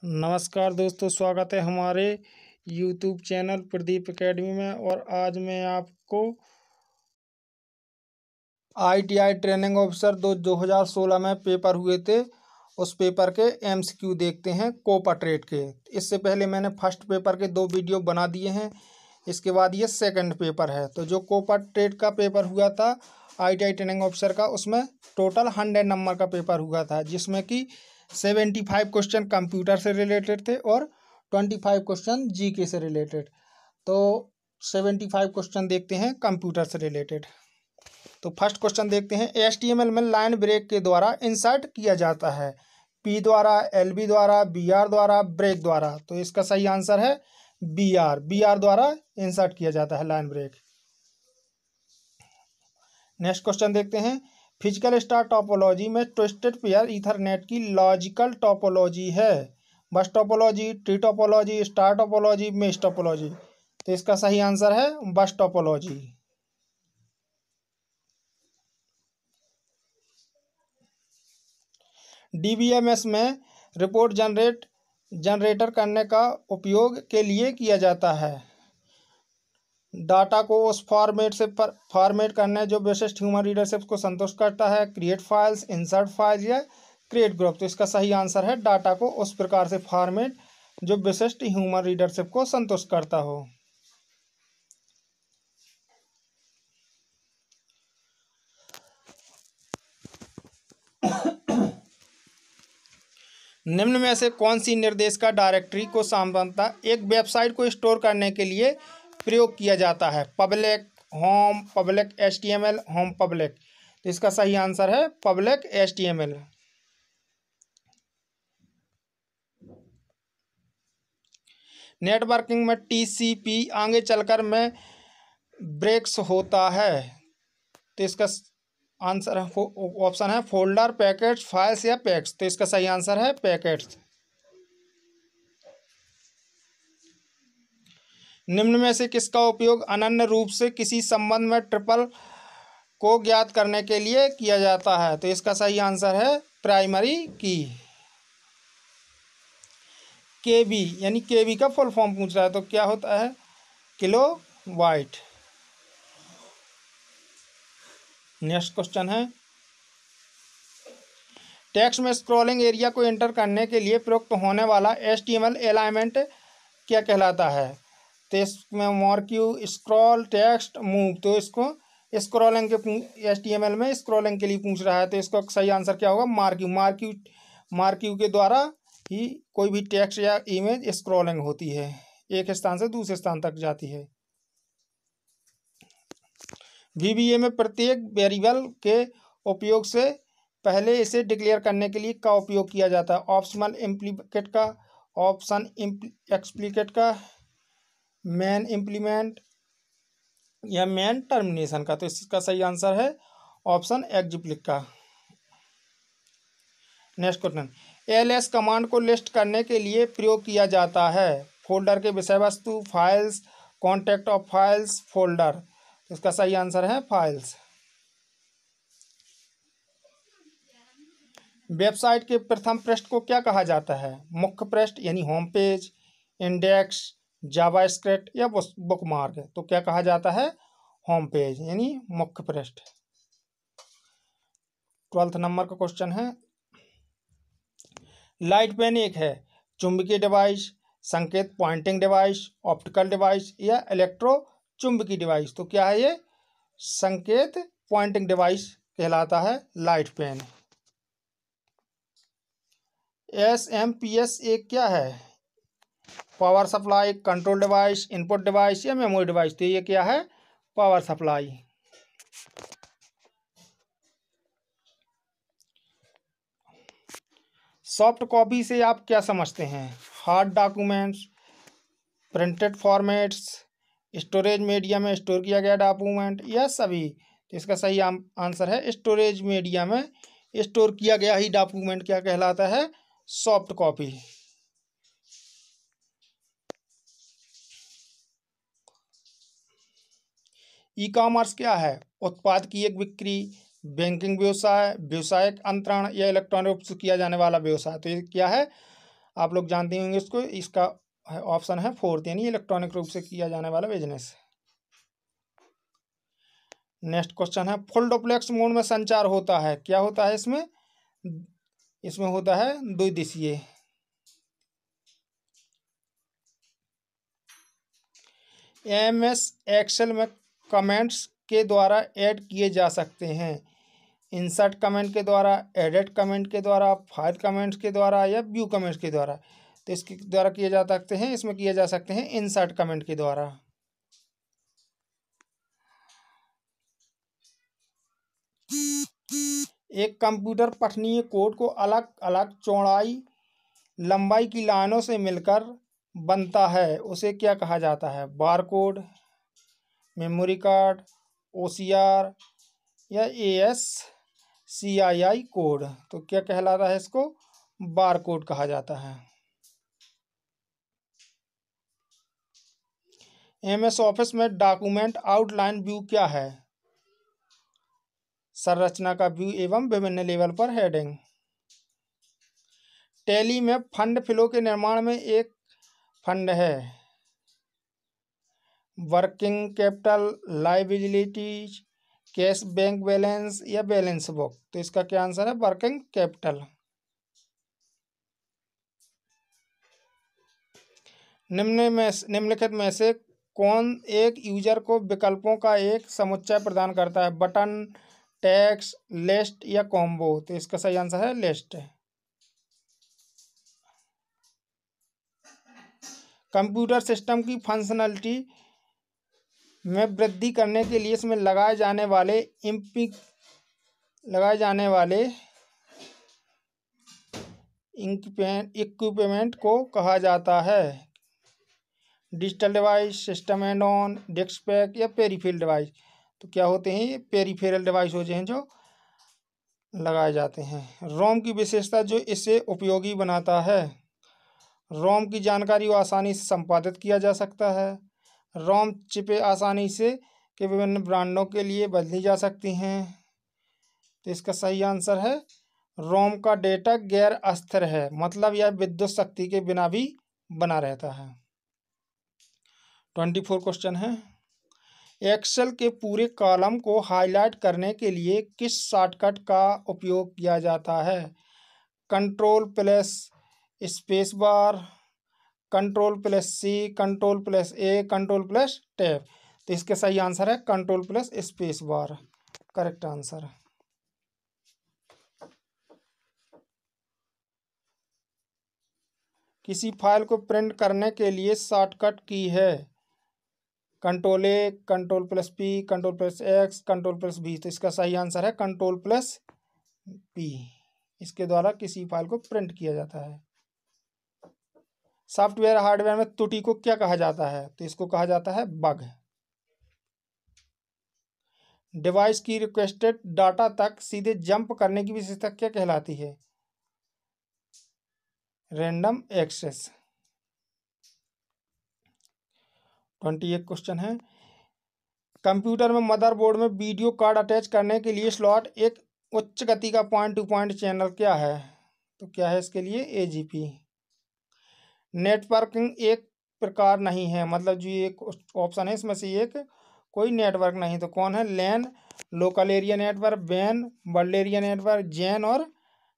नमस्कार दोस्तों, स्वागत है हमारे YouTube चैनल प्रदीप एकेडमी में। और आज मैं आपको ITI ट्रेनिंग ऑफिसर 2016 में पेपर हुए थे, उस पेपर के MCQ देखते हैं कोपा ट्रेड के। इससे पहले मैंने फर्स्ट पेपर के 2 वीडियो बना दिए हैं, इसके बाद ये सेकंड पेपर है। तो जो कोपा ट्रेड का पेपर हुआ था ITI ट्रेनिंग ऑफिसर का, उसमें टोटल 100 नंबर का पेपर हुआ था, जिसमें कि 75 क्वेश्चन कंप्यूटर से रिलेटेड थे और 25 क्वेश्चन GK से रिलेटेड। तो 75 क्वेश्चन देखते हैं कंप्यूटर से रिलेटेड। तो फर्स्ट क्वेश्चन देखते हैं, HTML में लाइन ब्रेक के द्वारा इंसर्ट किया जाता है, P द्वारा, LB द्वारा, BR द्वारा, ब्रेक द्वारा। तो इसका सही आंसर है BR द्वारा इंसर्ट किया जाता है लाइन ब्रेक। नेक्स्ट क्वेश्चन देखते हैं, फिजिकल स्टार टोपोलॉजी में ट्विस्टेड पेयर ईथरनेट की लॉजिकल टोपोलॉजी है, बस topology, tree topology, star topology, mesh topology. तो इसका सही आंसर है बस टोपोलॉजी। DBMS में रिपोर्ट जनरेटर करने का उपयोग के लिए किया जाता है, डाटा को उस फॉर्मेट से फॉर्मेट करने जो विशिष्ट ह्यूमन रीडरशिप को संतुष्ट करता है, क्रिएट फाइल्स, इंसर्ट फाइल्स या क्रिएट ग्रुप। तो इसका सही आंसर है डाटा को उस प्रकार से फॉर्मेट जो विशिष्ट ह्यूमन रीडरशिप को संतुष्ट करता हो। निम्न में से कौन सी निर्देशिका डायरेक्टरी को सामान्यतः एक वेबसाइट को स्टोर करने के लिए प्रयोग किया जाता है, public, home, public HTML, home public. तो इसका सही आंसर है पब्लिक HTML। नेटवर्किंग में TCP आगे चलकर में ब्रेक्स होता है। तो इसका आंसर ऑप्शन है फोल्डर, पैकेट्स, फाइल्स या पैक्स। तो इसका सही आंसर है पैकेट्स। निम्न में से किसका उपयोग अनन्य रूप से किसी संबंध में ट्रिपल को ज्ञात करने के लिए किया जाता है? तो इसका सही आंसर है प्राइमरी की। KB यानी KB का फुल फॉर्म पूछ रहा है, तो क्या होता है? Kilo byte. नेक्स्ट क्वेश्चन है, टेक्स्ट में स्क्रॉलिंग एरिया को एंटर करने के लिए प्रयुक्त होने वाला HTML एलाइनमेंट क्या कहलाता है? तो इसमें मार्क्यू, स्क्रॉल, टेक्स्ट, मूव। तो इसको स्क्रॉलिंग के HTML में स्क्रॉलिंग के लिए पूछ रहा है, तो इसका सही आंसर क्या होगा? मार्क्यू के द्वारा ही कोई भी टेक्स्ट या इमेज स्क्रॉलिंग होती है, एक स्थान से दूसरे स्थान तक जाती है। VBA में प्रत्येक वेरिएबल के उपयोग से पहले इसे डिक्लेयर करने के लिए का उपयोग किया जाता है, ऑप्शनल इम्प्लीकेट का, ऑप्शन एक्सप्लिकेट का, मेन इम्प्लीमेंट या मेन टर्मिनेशन का। तो इसका सही आंसर है ऑप्शन एक्सप्लिक का। नेक्स्ट क्वेश्चन, LS कमांड को लिस्ट करने के लिए प्रयोग किया जाता है, फोल्डर के विषय वस्तु, files, contact of files, folder. इसका सही आंसर है फाइल्स। वेबसाइट के प्रथम पृष्ठ को क्या कहा जाता है? मुख्य पृष्ठ यानी होम पेज, इंडेक्स, जावास्क्रिप्ट या बुकमार्क। तो क्या कहा जाता है? होम पेज यानी मुख्य पृष्ठ। 12th नंबर का क्वेश्चन है, लाइट पेन एक है चुंबकीय डिवाइस, संकेत पॉइंटिंग डिवाइस, ऑप्टिकल डिवाइस या इलेक्ट्रो चुंबकीय डिवाइस। तो क्या है ये? संकेत पॉइंटिंग डिवाइस कहलाता है लाइट पेन। SMPS एक क्या है? Power supply, control device, input device या मेमोरी डिवाइस। तो ये क्या है? Power supply. सॉफ्ट कॉपी से आप क्या समझते हैं? Hard documents, printed formats, storage media में स्टोर किया गया डॉक्यूमेंट या सभी। तो इसका सही आंसर है स्टोरेज मीडिया में स्टोर किया गया ही डॉक्यूमेंट क्या कहलाता है? Soft copy. ई-कॉमर्स क्या है? उत्पाद की एक बिक्री, बैंकिंग व्यवसाय, व्यावसायिक अंतरण या इलेक्ट्रॉनिक रूप से किया जाने वाला व्यवसाय। तो ये क्या है? आप लोग जानते होंगे इसको। इसका ऑप्शन है 4 यानी इलेक्ट्रॉनिक रूप से किया जाने वाला बिजनेस। नेक्स्ट क्वेश्चन है फुल डुप्लेक्स मोड में संचार होता है, क्या होता है इसमें? इसमें होता है द्विदिशीय। एमएस एक्सेल में कमेंट्स के द्वारा ऐड किए जा सकते हैं, इंसर्ट कमेंट के द्वारा, एडिट कमेंट के द्वारा, फाइल कमेंट्स के द्वारा या व्यू कमेंट्स के द्वारा। तो इसके द्वारा किए जा सकते हैं, इसमें किए जा सकते हैं इंसर्ट कमेंट के द्वारा। एक कंप्यूटर पठनीय कोड को अलग अलग चौड़ाई लंबाई की लाइनों से मिलकर बनता है, उसे क्या कहा जाता है? Bar code, memory card, OCR या ASCII कोड। तो क्या कहलाता है इसको? बार कोड कहा जाता है। MS ऑफिस में डॉक्यूमेंट आउटलाइन व्यू क्या है? संरचना का व्यू एवं विभिन्न लेवल पर हेडिंग। टैली में फंड फ्लो के निर्माण में एक फंड है, working capital, liabilities, cash bank balance या बैलेंस बुक। तो इसका क्या आंसर है? Working capital. निम्नलिखित में से कौन एक यूजर को विकल्पों का एक समुच्चय प्रदान करता है? बटन, टेक्स्ट, लिस्ट या कॉम्बो। तो इसका सही आंसर है लिस्ट। कंप्यूटर सिस्टम की फंक्शनलिटी में वृद्धि करने के लिए इसमें लगाए जाने वाले इक्विपमेंट को कहा जाता है digital device, system and on, disk pack या पेरीफेरल डिवाइस। तो क्या होते हैं? ये पेरीफेरल डिवाइस होते हैं जो लगाए जाते हैं। रोम की विशेषता जो इसे उपयोगी बनाता है, रोम की जानकारी को आसानी से संपादित किया जा सकता है, रोम चिपें आसानी से के विभिन्न ब्रांडों के लिए बदली जा सकती हैं। तो इसका सही आंसर है रोम का डेटा गैर अस्थिर है, मतलब यह विद्युत शक्ति के बिना भी बना रहता है। 24 क्वेश्चन है एक्सेल के पूरे कॉलम को हाईलाइट करने के लिए किस शॉर्टकट का उपयोग किया जाता है? Control plus space bar, control plus C, control plus A, control plus tab. तो इसके सही आंसर है control plus space bar, correct answer. किसी फाइल को प्रिंट करने के लिए शॉर्टकट की है control A, control plus P, control plus X, control plus V। तो इसका सही आंसर है कंट्रोल प्लस P। इसके द्वारा किसी फाइल को प्रिंट किया जाता है। सॉफ्टवेयर हार्डवेयर में त्रुटि को क्या कहा जाता है? तो इसको कहा जाता है बग। डिवाइस की रिक्वेस्टेड डाटा तक सीधे जंप करने की विशेषता क्या कहलाती है? Random access. 28 क्वेश्चन है कंप्यूटर में मदरबोर्ड में वीडियो कार्ड अटैच करने के लिए स्लॉट एक उच्च गति का पॉइंट टू पॉइंट चैनल क्या है? तो क्या है इसके लिए? AGP। नेटवर्किंग एक प्रकार नहीं है, मतलब जो एक ऑप्शन है इसमें से एक कोई नेटवर्क नहीं, तो कौन है? लैन, लोकल एरिया नेटवर्क, वैन, वर्ल्ड एरिया नेटवर्क, जैन और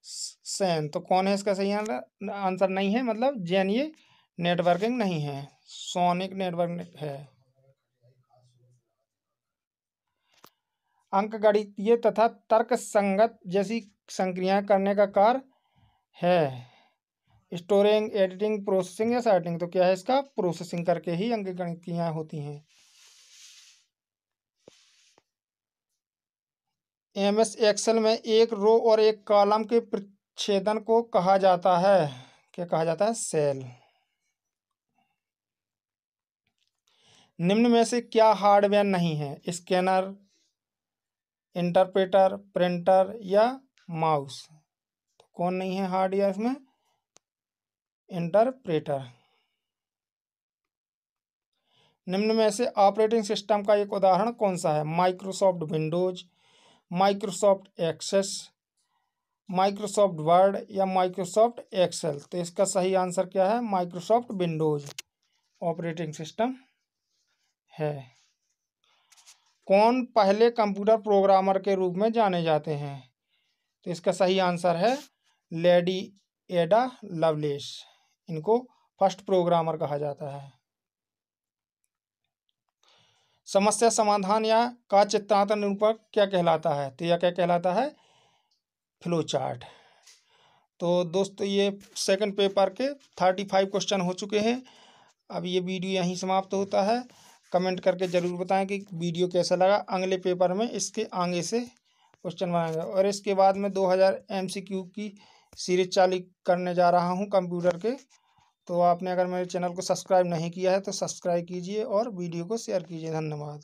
सैन। तो कौन है इसका सही आंसर? नहीं है, मतलब जैन ये नेटवर्किंग नहीं है, सोनिक नेटवर्क है। अंकगणितीय तथा तर्क संगत जैसी संक्रियाएं करने का कार्य है स्टोरिंग, एडिटिंग, प्रोसेसिंग या सॉर्टिंग। तो क्या है इसका? प्रोसेसिंग करके ही अंकगणितीयां होती हैं। MS एक्सेल में एक रो और एक कॉलम के प्रतिच्छेदन को कहा जाता है, क्या कहा जाता है? सेल। निम्न में से क्या हार्डवेयर नहीं है? स्कैनर, इंटरप्रेटर, प्रिंटर या माउस। तो कौन नहीं है हार्डवेयर इसमें? इंटरप्रेटर। निम्न में से ऑपरेटिंग सिस्टम का एक उदाहरण कौन सा है? Microsoft Windows, Microsoft Access, Microsoft Word या माइक्रोसॉफ्ट एक्सेल। तो इसका सही आंसर क्या है? माइक्रोसॉफ्ट विंडोज ऑपरेटिंग सिस्टम है। कौन पहले कंप्यूटर प्रोग्रामर के रूप में जाने जाते हैं? तो इसका सही आंसर है लेडी एडा लवलेस। इनको फर्स्ट प्रोग्रामर कहा जाता है। समस्या समाधान या का चित्रांकन निरूपक क्या कहलाता है? तो यह क्या कहलाता है? Flow chart. तो दोस्तों ये सेकंड पेपर के 35 क्वेश्चन हो चुके हैं। अब ये वीडियो यहीं समाप्त होता है। कमेंट करके ज़रूर बताएं कि वीडियो कैसा लगा। अगले पेपर में इसके आगे से क्वेश्चन बनाएंगे और इसके बाद में 2000 MCQ की सीरीज चालू करने जा रहा हूं कंप्यूटर के। तो आपने अगर मेरे चैनल को सब्सक्राइब नहीं किया है तो सब्सक्राइब कीजिए और वीडियो को शेयर कीजिए। धन्यवाद।